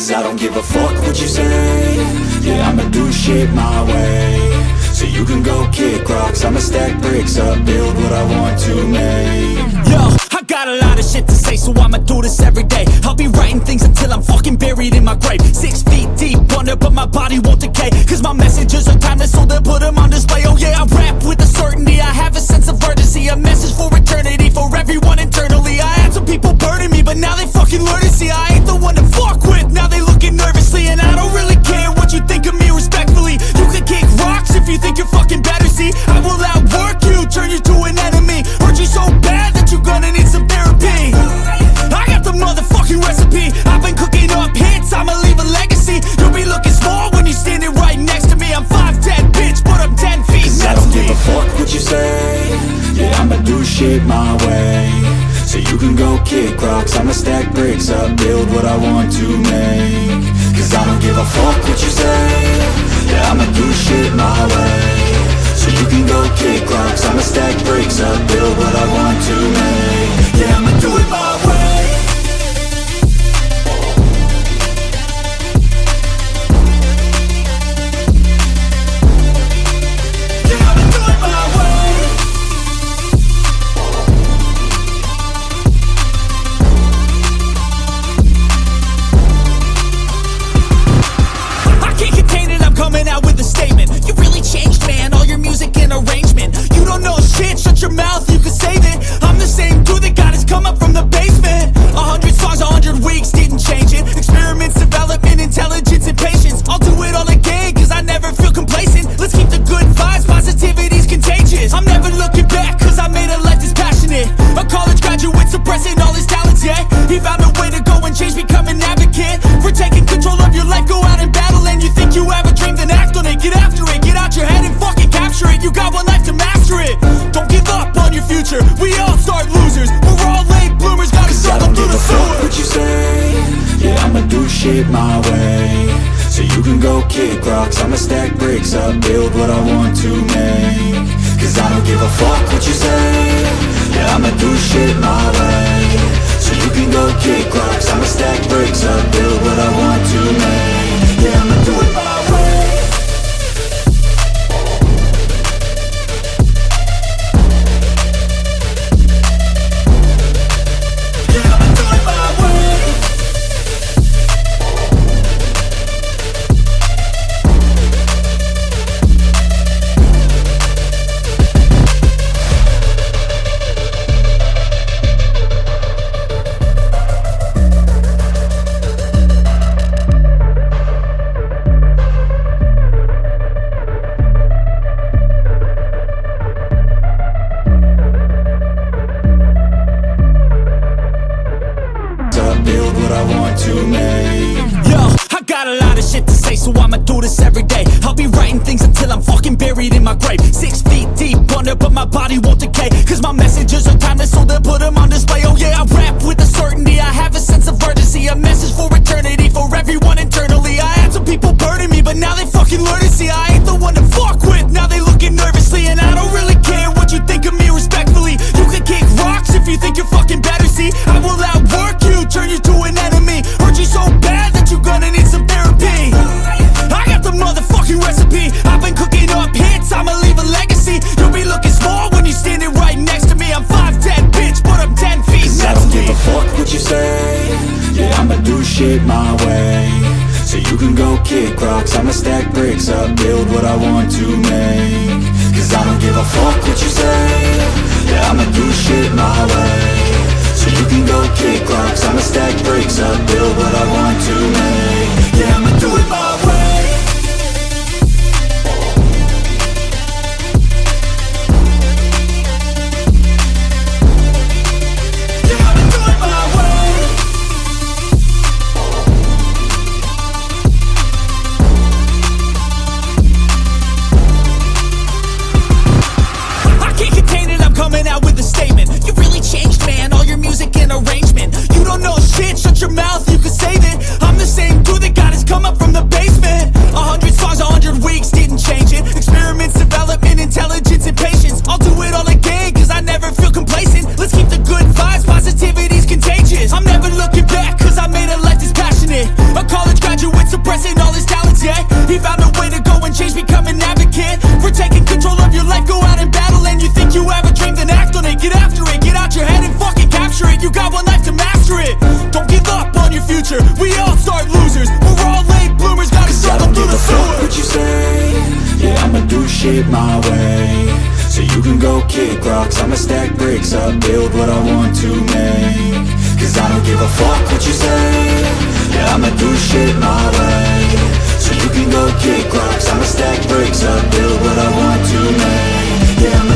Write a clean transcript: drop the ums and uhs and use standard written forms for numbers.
Cause I don't give a fuck what you say. Yeah, I'ma do shit my way. So you can go kick rocks, I'ma stack bricks up, build what I want to make. Yo, I got a lot of shit to say, so I'ma do this every day. I'll be writing things until I'm fucking buried in my grave. 6 feet deep under, but my body won't decay. Cause my messages are timeless, so they'll put them on display. Oh yeah, I rap with a certainty, I have a sense of urgency. A message for eternity, for everyone internally. I had some people burning me, but now they fucking learn to see I ain't the one to fuck with, now they looking nervously. And I don't really care what you think of me, respectfully. You can kick rocks if you think you're fucking better, see. I will outwork you, turn you to an enemy. Hurt you so bad that you're gonna need some therapy. I got the motherfucking recipe, I've been cooking up hits, I'ma leave a legacy. You'll be looking small when you're standing right next to me. I'm 5'10", bitch, but I'm 10 feet. Cause I don't give a fuck what you say. Yeah, I'ma do shit my way. So you can go kick rocks, I'ma stack bricks up, build what I want to make. Cause I don't give a fuck what you say. Yeah, I'ma do shit my way. So you can go kick rocks, I'ma stack bricks up, build what I want to make. Yeah, I'ma do it my way. Yeah, I'ma do it my way. I can't contain it, I'm coming out with a statement. You really changed, man, all your music and arrangement. You don't know shit, shut your mouth, you can save it. I'm the same dude that got his come up from the basement. 100 songs, 100 weeks, didn't change it. Experiments, development, intelligence, and patience. I'll do it all again, cause I never feel complacent. Let's keep the good vibes, positivity's contagious. I'm never looking back, cause I made a life that's passionate. A college graduate suppressing all his talents, yeah. He found a way to go and change, become an advocate for taking control of your life, go out and battle. And you think you have a dream, then act on it. Get after it, get out your head and fucking capture it. You got one life to master it. Don't give up on your future, we all start losers. We're all late bloomers, gotta struggle through the sewer. What you say? Yeah, I'ma do shit my way. So you can go kick rocks, I'ma stack bricks up, build what I want to make. Cause I don't give a fuck what you say. Yeah, I'ma do shit my way. So you can go kick rocks, I'ma stack bricks up, build what I want to make. Yeah, I'ma do it my way. Yeah, I'ma do it my way. Build what I want to make. Yo, I got a lot of shit to say, so I'ma do this every day. I'll be writing things until I'm fucking buried in my grave. 6 feet deep under, but my body won't decay. Cause my messages are timeless, so they'll put them on display. Oh yeah, I rap with a certainty, I have a sense of urgency. A message for eternity, for everyone internally. I had some people burning me, but now they fucking learn to see I ain't the one to fuck with, now they looking nervously. And I don't really care what you think of me, respectfully. You can kick rocks if you think you're fucking better, see. I will outwork you, turn you to an enemy. Hurt you so bad that you're gonna need some therapy. I got the motherfucking recipe, I've been cooking up hits, I'ma leave a legacy. You'll be looking small when you're standing right next to me. I'm 5'10", bitch, but I'm 10 feet. Cause I don't give a fuck what you say. Yeah, I'ma do shit my way. So you can go kick rocks, I'ma stack bricks up, build what I want to make. Cause I don't give a fuck what you say. Yeah, I'ma do shit my way. So you can go kick rocks, I'ma stack bricks up, build what I want to make. Yeah, I'ma do it my way. Yeah, I'ma do it my way. I can't contain it, I'm coming out with a statement. You really changed, man. can go kick rocks, I'ma stack bricks up, build what I want to make. Cause I don't give a fuck what you say, yeah, I'ma do shit my way. So you can go kick rocks, I'ma stack bricks up, build what I want to make. Yeah, I'ma